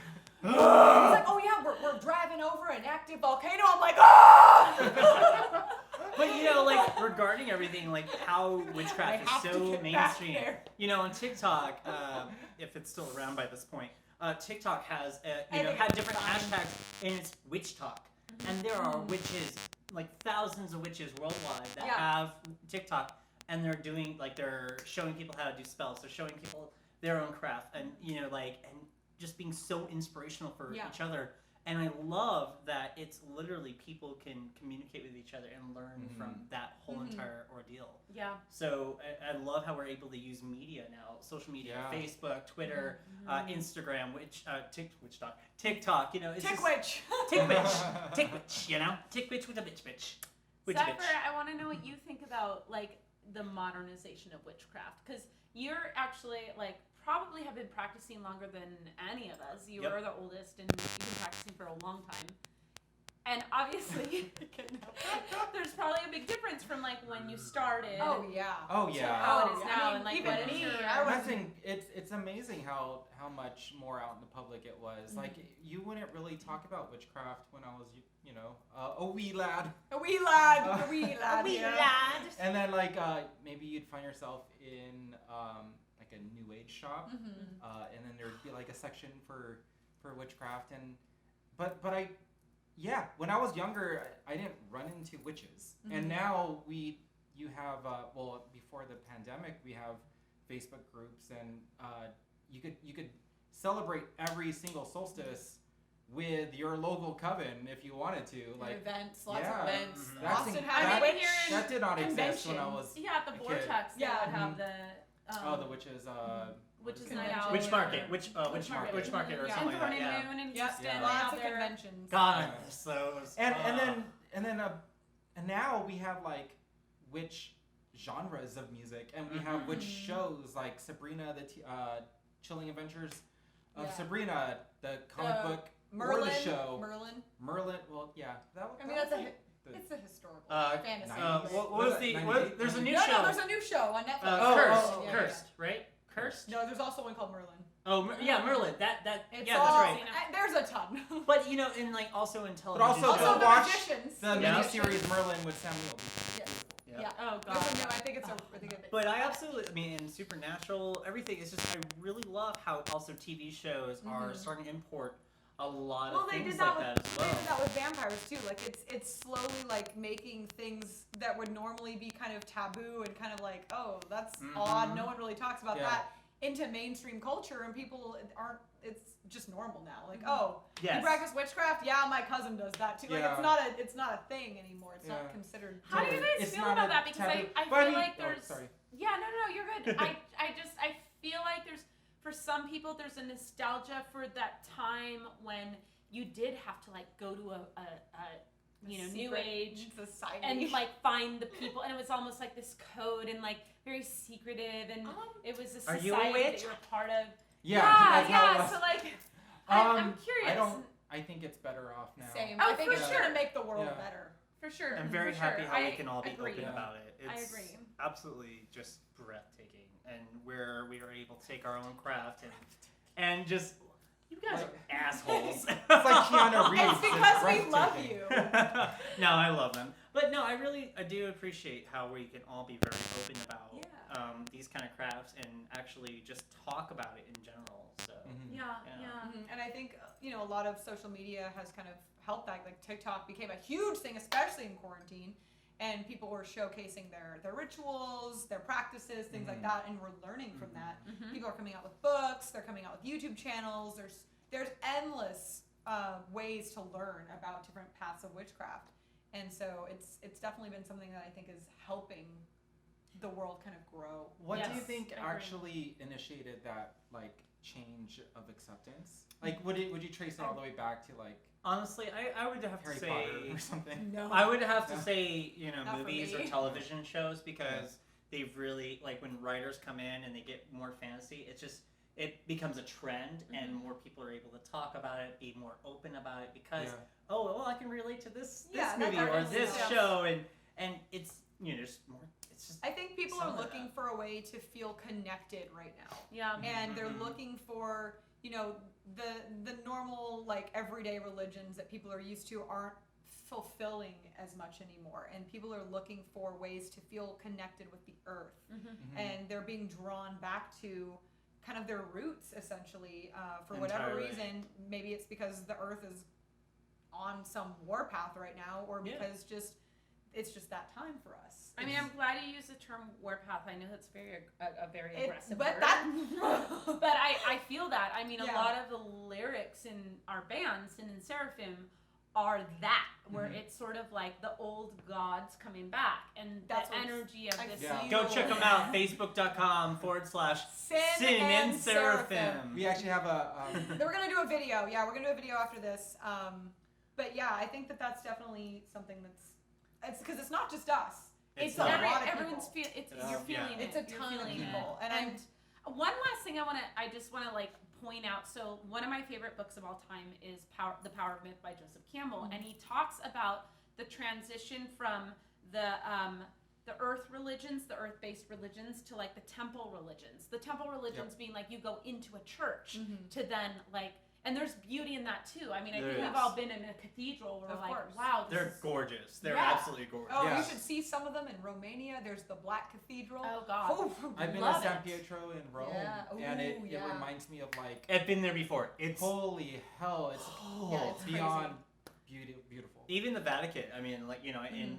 He's like, oh yeah, we're driving over an active volcano. I'm like, ah! But you know, like regarding everything, like how I witchcraft is have to so get back mainstream. there. You know, on TikTok, if it's still around by this point, TikTok has I think had it's different fine. hashtags, and it's witch talk, and there are witches, like thousands of witches worldwide that Yeah. have TikTok, and they're showing people how to do spells. They're showing people their own craft, and and just being so inspirational for Yeah. each other. And I love that it's literally people can communicate with each other and learn from that whole entire ordeal. Yeah. So I love how we're able to use media now, social media, Yeah. Facebook, Twitter, Instagram, TikTok. You know, it's just Tickwitch. Tickwitch. You know, Tickwitch with a bitch. Zephyr, I want to know what you think about like the modernization of witchcraft, because you're actually like probably have been practicing longer than any of us. You Yep. are the oldest, and you've been practicing for a long time. And obviously, there's probably a big difference from like when you started. Oh yeah. Oh To yeah. how it is Oh, now, I mean, and like even what is me, your? I was- I think it's amazing how much more out in the public it was. Like you wouldn't really talk about witchcraft when I was a wee lad. A wee lad. A wee lad. wee yeah. lad. And then maybe you'd find yourself in like a new age shop, and then there'd be like a section for witchcraft but when I was younger I didn't run into witches, and now you have before the pandemic we have Facebook groups, and you could celebrate every single solstice with your local coven if you wanted to, like Events, lots yeah. of events. Mhm. That's Boston in- had that- a witch that did not exist when I convention. was Yeah, at the a kid. Vortex, they Yeah. would have the. the witches Which is Convention. night out. Witch or- market, witch Witch market or Yeah. something And like that. Thorn and Yeah. Moon and Yep. Houston. Yeah. they Lots have of their- conventions. God, I miss those. and now we have like witch genres of music, and we have witch shows like Sabrina the Chilling Adventures of Yeah. Sabrina, the comic The book Merlin. or the show. Merlin. Well, yeah, I mean, that's the- it's a historical Uh, fantasy. what Was was it the? 98? There's a new no, show. no, there's a new show on Netflix. Cursed, yeah, Cursed, right? Cursed. No, there's also one called Merlin. Oh, yeah, Merlin. That. It's Yeah, all, that's right. There's a ton. But in like also in television. also Also, shows. the watch magicians. the Yeah. miniseries Merlin with Sam Neill because it's Yeah. beautiful. Yeah. Yeah. Oh god. There's a new, I think it's a really good. But I absolutely, in Supernatural, everything is just, I really love how also TV shows are starting to import a lot Well, of they things did that like with that as they did well. that with vampires too. Like it's slowly like making things that would normally be kind of taboo and kind of like, oh, that's odd. No one really talks about Yeah. that into mainstream culture, and people aren't. It's just normal now. Like, oh, you Yes. practice witchcraft? Yeah, my cousin does that too. Like, Yeah. it's not a thing anymore. It's Yeah. not considered. How do you guys It's feel not about a that? Because taboo. I But I feel mean- like oh, there's. sorry. Yeah, no, you're good. I feel like for some people there's a nostalgia for that time when you did have to like go to a new secret age society and like find the people, and it was almost like this code and like very secretive, and it was a Are society you a that witch? you were part of. Yeah, that's how it was. So like, I'm curious. I think it's better off now. Same. Oh, I think for it's sure. gonna make the world Yeah. better. For sure. I'm very for happy sure. how we I can all be agree. open about it. I It's agree. absolutely just breathtaking, and where we are able to take our own craft and just, you guys are assholes. It's like Keanu Reeves. It's because we breathtaking. love you. No, I love them. But no, I do appreciate how we can all be very open about these kind of crafts and actually just talk about it in general. So Yeah. And I think a lot of social media has kind of helped that. Like TikTok became a huge thing, especially in quarantine, and people were showcasing their rituals, their practices, things like that, and we're learning from that. People are coming out with books, they're coming out with YouTube channels. There's endless ways to learn about different paths of witchcraft, and so it's definitely been something that I think is helping the world kind of grow. What do you Yes, think I agree. actually initiated that change of acceptance? Like, would you trace it all the way back to honestly, I would have Harry to say Potter or something? No, I would have to No. say Not for movies or me. television shows, because they've really, like, when writers come in and they get more fantasy, it becomes a trend, and more people are able to talk about it, be more open about it, because I can relate to this Yeah, that movie or happens, this yeah. show, and it's there's more. It's just I think people some are of looking that. for a way to feel connected right now. Yeah. And they're looking for, the normal, like, everyday religions that people are used to aren't fulfilling as much anymore, and people are looking for ways to feel connected with the earth, and they're being drawn back to kind of their roots, essentially, for whatever Entirely. reason. Maybe it's because the earth is on some warpath right now, or because it's just that time for us. I mean, I'm glad you used the term warpath. I know that's a very aggressive but word. that But I feel that. I mean, a Yeah. lot of the lyrics in our bands and in Seraphim are that, where it's sort of like the old gods coming back, and That's the what energy of I this. feel. Go check them out. Facebook.com/Sin and Seraphim. We actually have a. We're gonna do a video. Yeah, we're gonna do a video after this. But yeah, I think that's definitely something it's because it's not just us. It's a lot of everyone's people. you're feeling It's it. a You're ton of feeling it. people, and one last thing I just want to like point out. So one of my favorite books of all time is The Power of Myth by Joseph Campbell, and he talks about the transition from the earth religions, the earth-based religions, to like the temple religions. The temple religions being like you go into a church to then like. And there's beauty in that too. I mean, I think we've all been in a cathedral where we're like, wow, they're gorgeous. They're Yeah. absolutely gorgeous. Oh, Yeah. you should see some of them in Romania. There's the Black Cathedral. Oh God. Oh, I've been Love to San it. Pietro in Rome, Yeah. and it Ooh, yeah. reminds me of like I've been there before. It's holy hell, it's Yeah, it's beyond beautiful. even the Vatican. I mean, like in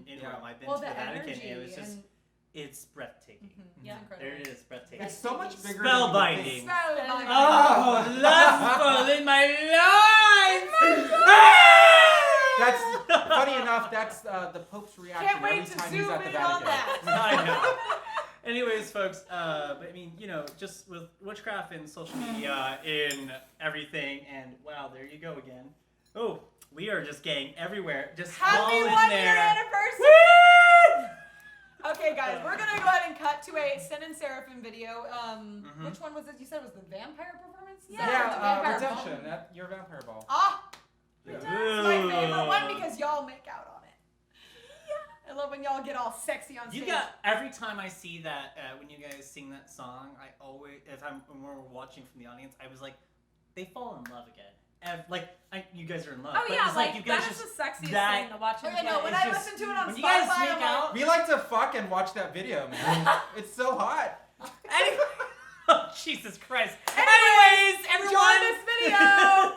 Yeah. Rome, I've been well, to the the Vatican, energy and it was just and it's breathtaking. Yeah. it's There incredible. it is, breathtaking. It's so much bigger. Spellbinding. Spellbinding. Oh, lustful in my life. That's funny enough. That's the Pope's reaction Can't wait every to time he's zoom at the in on Vatican. that. I know. Anyways, folks, but I mean, just with witchcraft and social media in everything, and wow, there you go again. Oh, we are just getting everywhere. Just Happy all in 1 year there. anniversary! Okay, guys, we're gonna go ahead and cut to a Sin and Seraphim video. Which one was it? You said it was the vampire performance? Is that the vampire Redemption. ball? Your vampire ball. Ah, Ooh. it's my favorite one because y'all make out on it. I love when y'all get all sexy on stage. You got every time I see that when you guys sing that song, I always when we're watching from the audience, I was like, they fall in love again. You guys are in love. Oh but yeah, it's like you guys that is just the sexiest that- thing to watch. Oh, yeah, no, when it's I just- listen to it on when you Spotify, guys make I'm out. We like to fuck and watch that video, man. It's so hot. Anyway, oh, Jesus Christ. Anyways, Anyways, enjoy everyone. this video.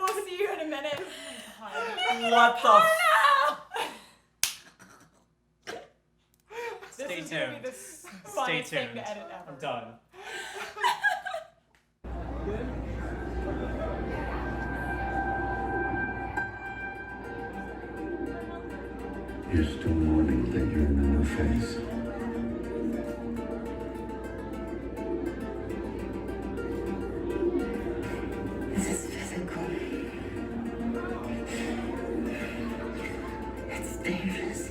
We'll see you in a minute. Oh my God. What the? This Stay is gonna tuned. be the Stay funniest thing tuned. to edit ever. I'm done. You're still mourning that you're in the face. This is physical. It's dangerous.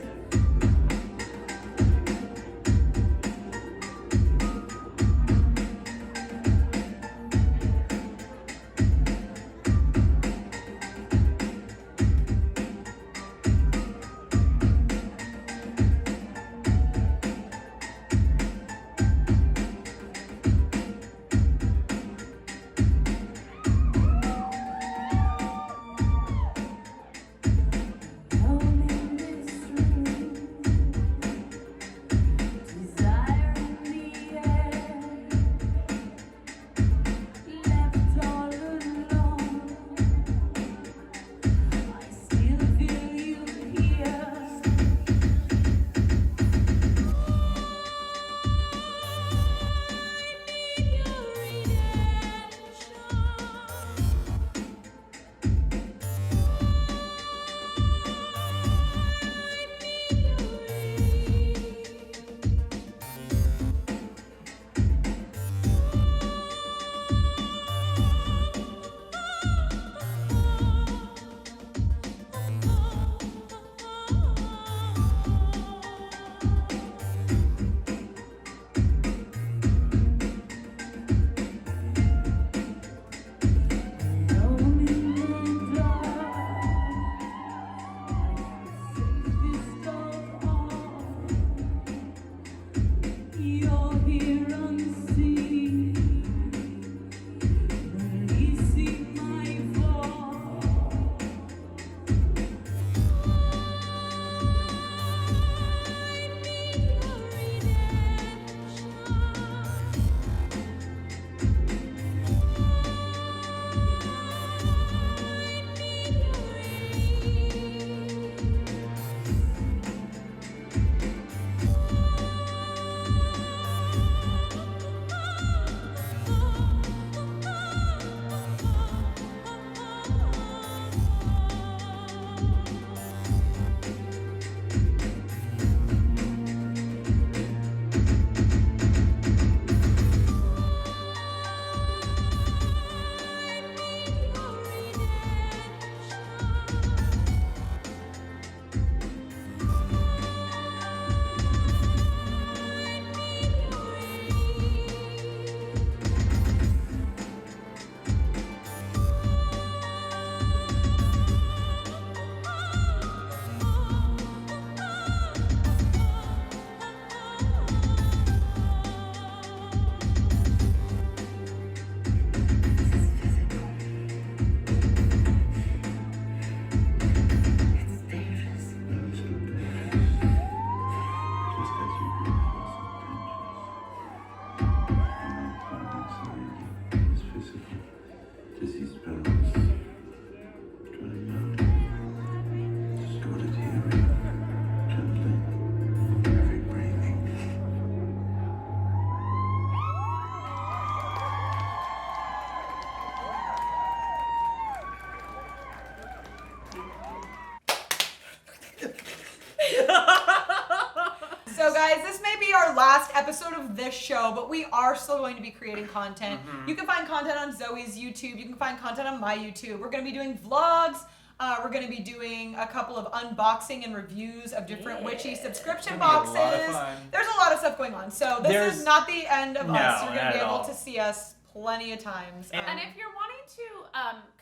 episode of this show, but we are still going to be creating content. Mm-hmm. You can find content on Zoe's YouTube. You can find content on my YouTube. We're going to be doing vlogs. We're going to be doing a couple of unboxing and reviews of different witchy subscription It's gonna be a lot of boxes. fun. There's a lot of stuff going on. So this is not the end of us. You're going to be able to see us plenty of times. And if you're wanting to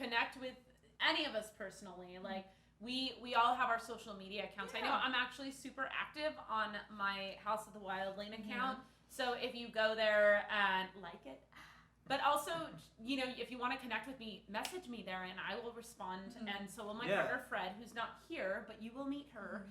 connect with any of us personally, like we all have our social media accounts. I know I'm actually super active on my House of the Wild Lane account. So if you go there and like it, but also, you know, if you want to connect with me, message me there and I will respond. And so will my partner Fred, who's not here, but you will meet her.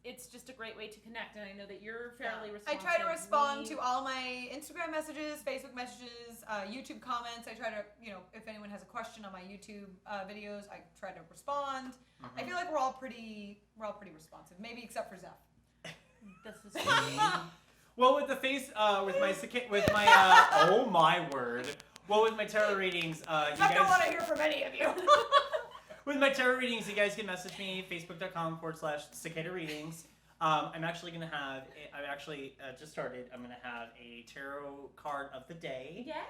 It's just a great way to connect, and I know that you're fairly responsive. I try to respond to all my Instagram messages, Facebook messages, YouTube comments. I try to, you know, if anyone has a question on my YouTube videos, I try to respond. I feel like we're all pretty responsive, maybe except for Zeph. This is funny. Well, with the face, with my oh my word. Well, with my tarot readings, you I guys don't want to hear from any of you. With my tarot readings, you guys can message me, facebook.com/cicada readings. I'm actually going to have, just started, I'm going to have a tarot card of the day. Yeah.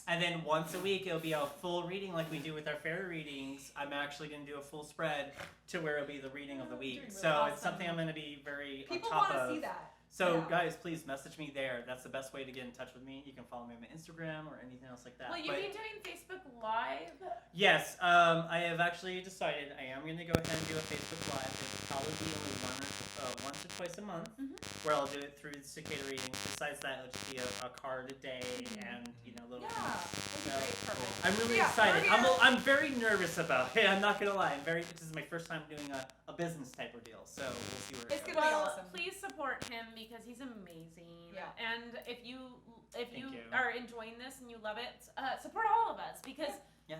And then once a week, it'll be a full reading like we do with our fairy readings. I'm actually going to do a full spread to where it'll be the reading of the week. Really So awesome. It's something I'm going to be very People on top want of. to see that. So guys, please message me there. That's the best way to get in touch with me. You can follow me on my Instagram or anything else like that. Will you be doing Facebook Live? Yes, I have actually decided I am going to go ahead and do a Facebook Live. It'll probably be only once or twice a month, where I'll do it through the cicada readings. Besides that, it'll just be a card a day and, you know, little. Perfect. I'm really excited. I'm very nervous about it. I'm not gonna lie. This is my first time doing a business type of deal, so we'll see where It's goes. gonna be awesome. Please support him because he's amazing. Yeah. And if you Thank you. are enjoying this and you love it, support all of us because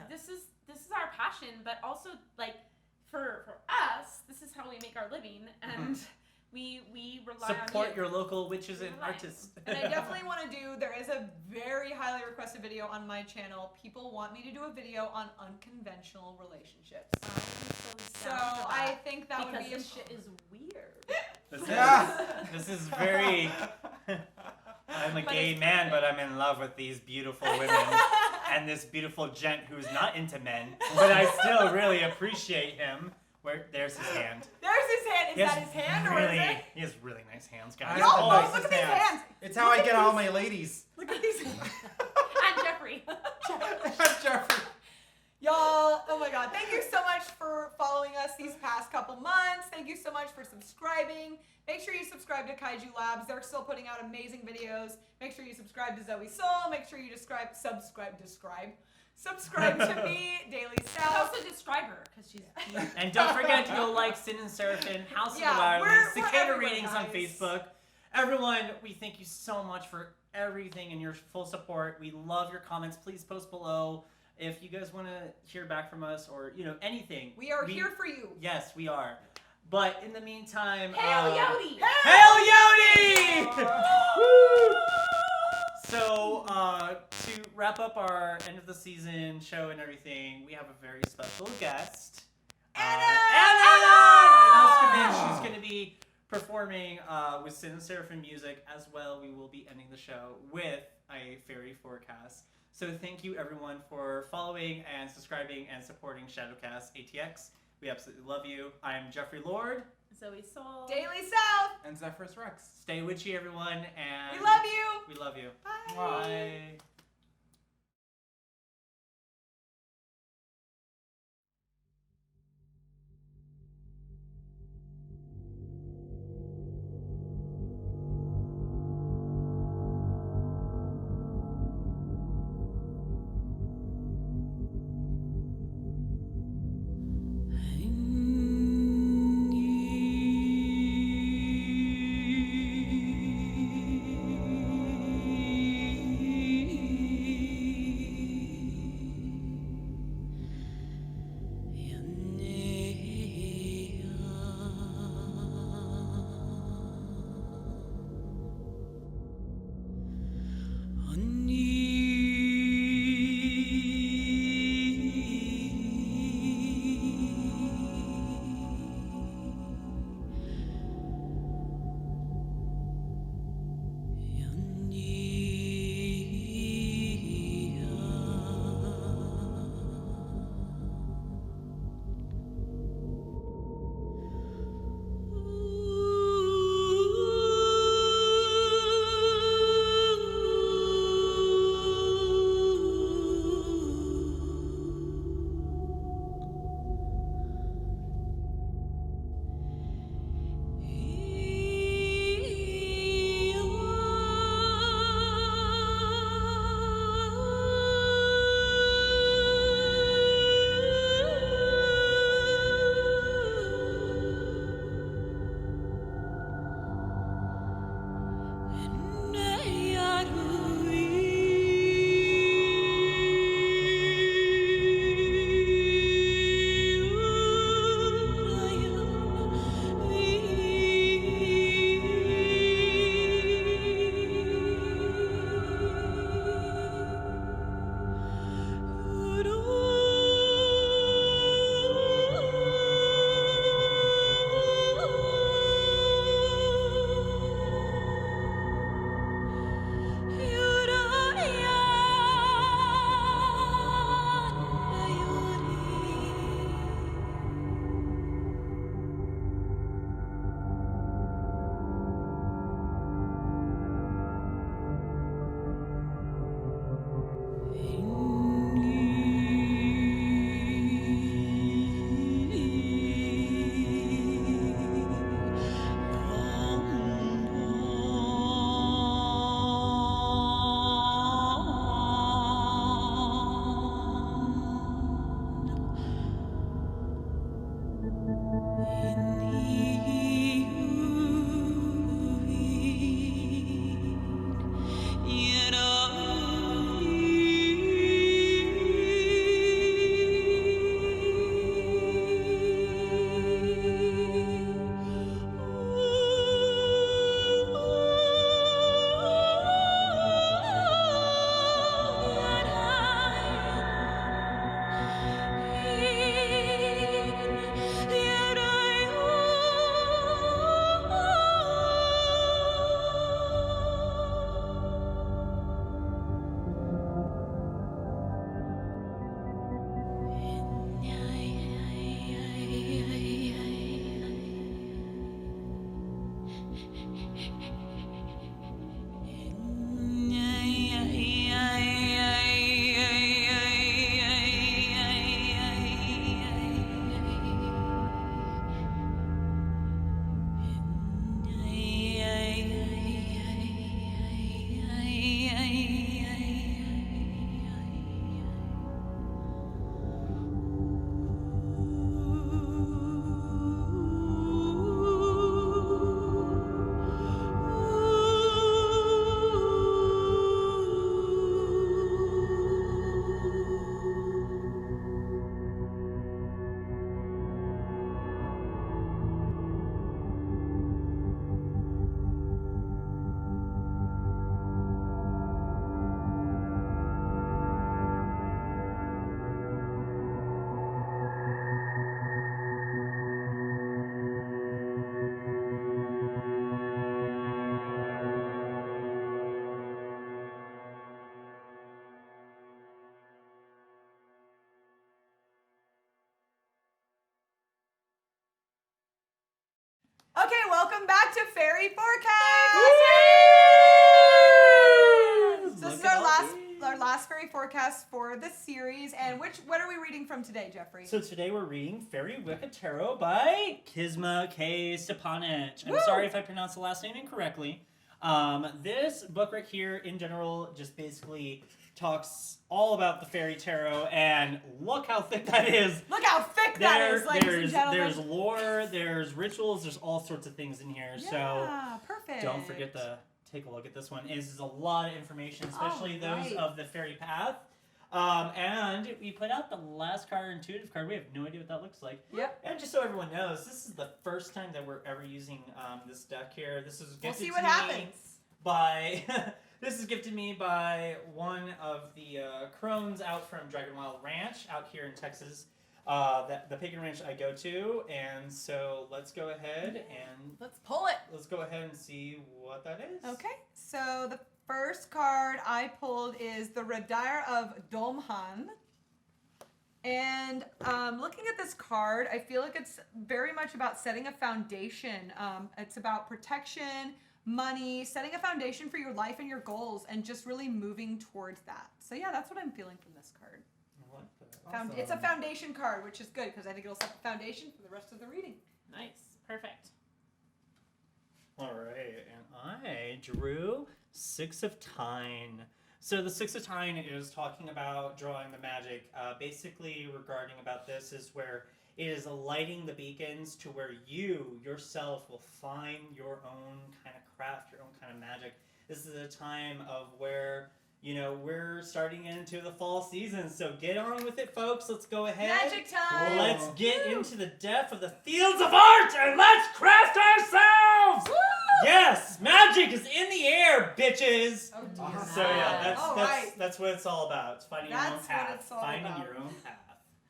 this is our passion, but also like for us, this is how we make our living, and we rely on Support your local witches and artists. And I definitely want to do, there is a very highly requested video on my channel. People want me to do a video on unconventional relationships. So I think that would be this shit is weird. This is very. I'm a gay man, but I'm in love with these beautiful women and this beautiful gent who's not into men, but I still really appreciate him. There's his hand. There's his hand. Is that his hand or is it? He has really nice hands, guys. Yo, Nice look at these hands. It's how I get all my ladies. Look at these. And Jeffrey. Jeffrey. Y'all, oh my God. Thank you so much for following us these past couple months. Thank you so much for subscribing. Make sure you subscribe to Kaiju Labs. They're still putting out amazing videos. Make sure you subscribe to Zoe Soul. Make sure you subscribe to me, Daily South. Also describe her because she's cute. And don't forget to go like Sin and Seraphin, House of the Yeah, Wild, we're Cicada everywhere, Readings on guys. Facebook. Everyone, we thank you so much for everything and your full support. We love your comments. Please post below if you guys want to hear back from us or, you know, anything. We are here for you. Yes, we are. But in the meantime, Hail Yodi! Hail Yodi! Woo! So, to wrap up our end of the season show and everything, we have a very special guest. Anna! She's going to be performing with Sin and Seraphim music as well. We will be ending the show with a fairy forecast. So thank you everyone for following and subscribing and supporting ShadowCast ATX. We absolutely love you. I'm Jeffrey Lord. Zoe Soul. Daily South. And Zephyrus Rex. Stay witchy, everyone, and We love you. we love you. Bye. Bye. welcome back to Fairy Forecast. So this is our last Fairy Forecast for this series. And what are we reading from today, Jeffrey? So today we're reading Fairy Wicca Tarot by Kizma K. Stepanich. I'm Woo! sorry if I pronounced the last name incorrectly. This book right here, in general, just basically talks all about the fairy tarot, and look how thick that is. Look how thick that is, ladies and gentlemen. There's lore, there's rituals, there's all sorts of things in here. Yeah, perfect. Don't forget to take a look at this one. This is a lot of information, especially those of the fairy path. And we put out the last card, intuitive card. We have no idea what that looks like. Yep. And just so everyone knows, this is the first time that we're ever using this deck here. This is gifted We'll see to what me happens. by this is gifted to me by one of the crones out from Dragon Wild Ranch out here in Texas. The pagan ranch I go to, and so let's go ahead and Let's pull it. let's go ahead and see what that is. Okay, so the first card I pulled is the Redaire of Domhan. And looking at this card, I feel like it's very much about setting a foundation. It's about protection, money, setting a foundation for your life and your goals, and just really moving towards that. So yeah, that's what I'm feeling from this card. I like that. It's a foundation card, which is good because I think it'll set the foundation for the rest of the reading. Nice. Perfect. All right, and I drew Six of Tyne. So the Six of Tyne is talking about drawing the magic. Basically, regarding about this is where it is lighting the beacons to where you yourself will find your own kind of craft, your own kind of magic. This is a time of where, you know, we're starting into the fall season, so get on with it, folks. Let's go ahead. Magic time! Let's get into the depth of the fields of art and let's craft ourselves! Woo! Yes, magic is in the air, bitches. Oh dear. So yeah, All that's right. that's what it's all about. It's finding your own That's what path. it's all Finding about. your own path.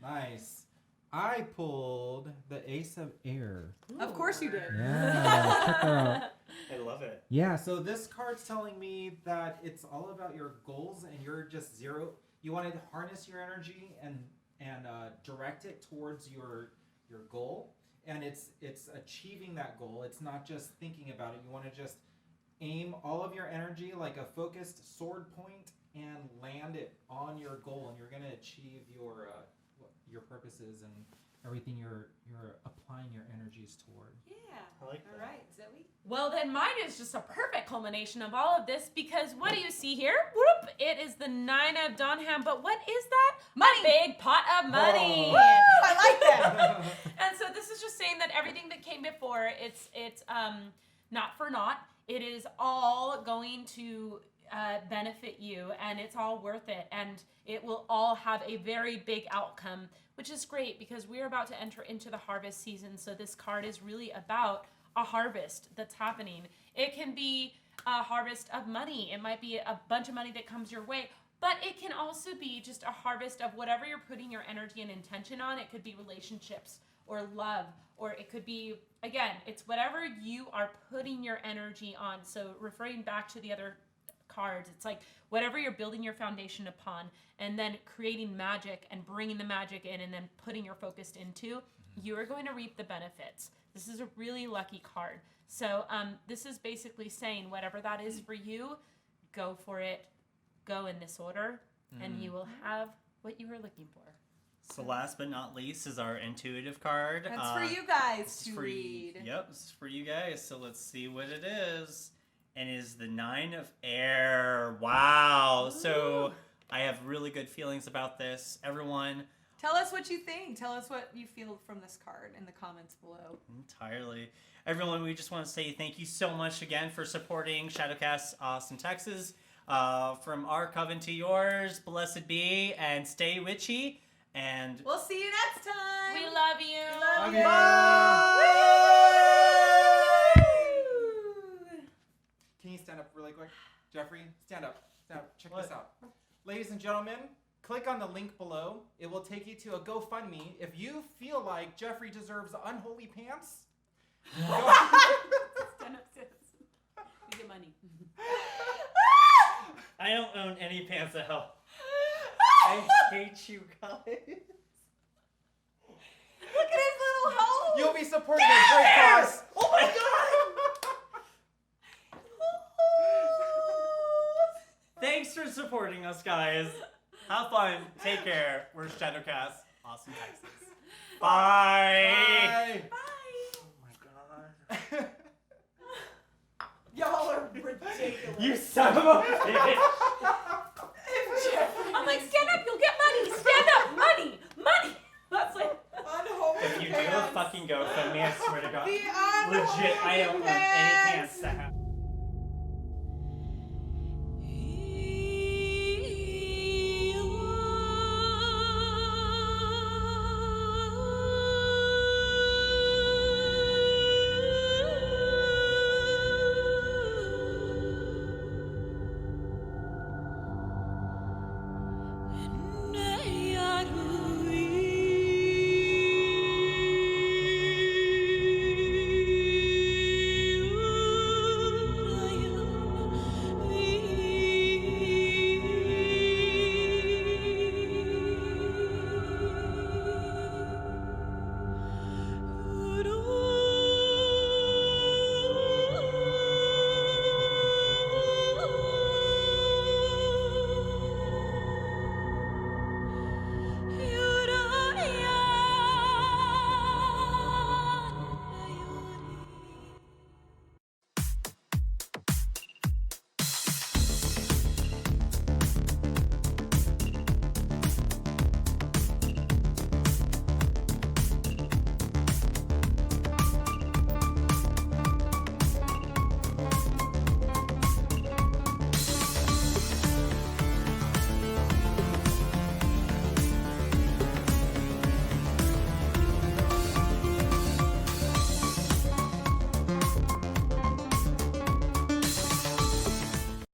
Nice. I pulled the Ace of Air. Of course you did. Yeah, check her out. I love it. Yeah, so this card's telling me that it's all about your goals, and you're just zero. You want to harness your energy and direct it towards your goal, and it's achieving that goal. It's not just thinking about it. You want to just aim all of your energy like a focused sword point and land it on your goal, and you're gonna achieve your purposes and everything you're applying your energies toward. Yeah. I like that. All right, Zoe. Well, then mine is just a perfect culmination of all of this because what do you see here? Whoop! It is the Nine of Donham, but what is that? Money. A big pot of money. Woo! I like that. And so this is just saying that everything that came before, it's not for naught. It is all going to benefit you, and it's all worth it, and it will all have a very big outcome, which is great because we're about to enter into the harvest season. So this card is really about a harvest that's happening. It can be a harvest of money. It might be a bunch of money that comes your way, but it can also be just a harvest of whatever you're putting your energy and intention on. It could be relationships or love, or it could be, again, it's whatever you are putting your energy on. So referring back to the other cards, it's like whatever you're building your foundation upon and then creating magic and bringing the magic in and then putting your focus into, you are going to reap the benefits. This is a really lucky card. So this is basically saying whatever that is for you, go for it, go in this order, and you will have what you were looking for. So last but not least is our intuitive card. That's for you guys This is to for read. Yep, this is for you guys. So let's see what it is. And it is the Nine of Air. Wow. So I have really good feelings about this. Everyone. Tell us what you think. Tell us what you feel from this card in the comments below. Entirely. Everyone, we just want to say thank you so much again for supporting ShadowCast Austin, Texas. From our coven to yours, blessed be and stay witchy. And We'll see you next time. We love you. Love you. you. Can you stand up really quick? Jeffrey, stand up. Stand up. Check What? this out. Ladies and gentlemen, click on the link below. It will take you to a GoFundMe. If you feel like Jeffrey deserves unholy pants, Stand up, sis. You get money. I don't own any pants at hell. I hate you guys. Look at his little hole. you'll be supporting a great cause. Oh my god! Thanks for supporting us, guys. Have fun. Take care. We're ShadowCast, Austin, Texas. Bye. Bye. Oh my god. Y'all are ridiculous. You son of a bitch. I'm like, stand up, you'll get money. Stand up, money. That's like. Unholy If you do a pants. fucking GoFundMe, I swear to God. The unholy Legit, I don't want any pants. pants.